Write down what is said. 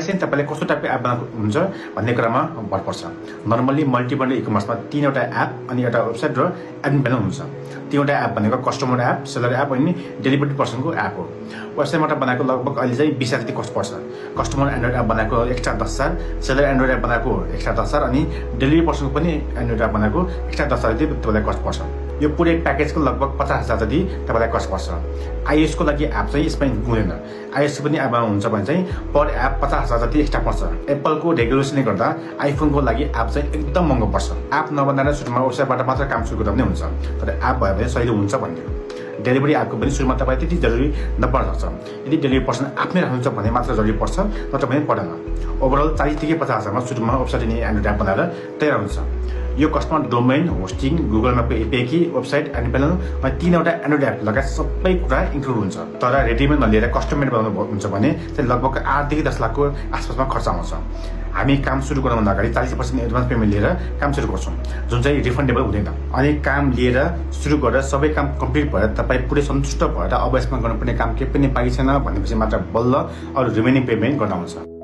चाहिँ तपाईले कस्तो टाइपको एप बनाएको हुन्छ भन्ने कुरामा भर पर्छ। नर्मली मल्टी बन्डल ई-कमर्समा 3वटा एप अनि एउटा वेबसाइट र एडमिन प्यानल हुन्छ। 3वटा एप भनेको कस्टमर एप, सेलर एप अनि डेलिभरी पर्सनको एप हो। वेबसाइटबाट बनाएको लगभग अहिले चाहिँ 20,000 जति कस्ट पर्छ। कस्टमर एन्ड्रोइड एप बनाएको एक्स्ट्रा 10,000, सेलर एन्ड्रोइड एप बनाएको एक्स्ट्रा 10,000 अनि डेलिभरी पर्सनको पनि एन्ड्रोइड एप बनाएको एक्स्ट्रा 10,000 जति तपाईलाई कस्ट पर्छ। यो पुरै प्याकेजको लगभग 50,000 जति तपाईलाई कस्ट पर्छ। आइएस को लागि एप चाहिँ यसमा हुँदैन। आइएस पनि एप हुन्छ भने चाहिँ पर एप 50,000 जति एक्स्ट्रा पर्छ। एप्पलको रेगुलेसनले गर्दा आइफोनको लागि एप चाहिँ एकदम महँगो पर्छ। एप नबनाएर सुरुमा वेबसाइटबाट मात्र काम सुरु गर्दा पनि हुन्छ, तर एप भयो भने सजिलो हुन्छ भन्ने हो। डेलिभरी एपको पनि सुरुमा तपाईँ त्यति जरुरी नपर्न सक्छ। यदि डेलिभरी पर्सन आफ्नै राख्नुहुन्छ भने मात्र जरुरी पर्छ, नत्र भने पर्दैन। ओभरअल 40,000 देखि 50,000मा सुरुमा वेबसाइट अनि एन्ड्रोइड एप बनाएर तयार हुन्छ। यो कस्टमर डोमेन, होस्टिङ, गुगल म्यापको API key, website, admin panel अनि 3वटा एन्ड्रोइड एप लगायत सबै कुरा इन्क्लुड हुन्छ। तर रेडीमेड नलिएर कस्टम मेड बनाउनु हुन्छ भने चाहिँ लगभग 8 देखि 10 लाखको आसपासमा खर्च आउँछ। हामी काम सुरु गर्नुभन्दा अगाडि 40% एडभान्स पेमेन्ट लिएर काम सुरु गर्छौँ, जुन चाहिँ रिफन्डेबल हुँदैन। अनि काम लिएर सुरु गरेर सबै काम कम्प्लिट भएर तपाईँ पुरै सन्तुष्ट भएर अब यसमा गर्नुपर्ने काम केही पनि बाँकी छैन भनेपछि मात्र बल्ल अरू रिमेनिङ पेमेन्ट गर्न आउँछ।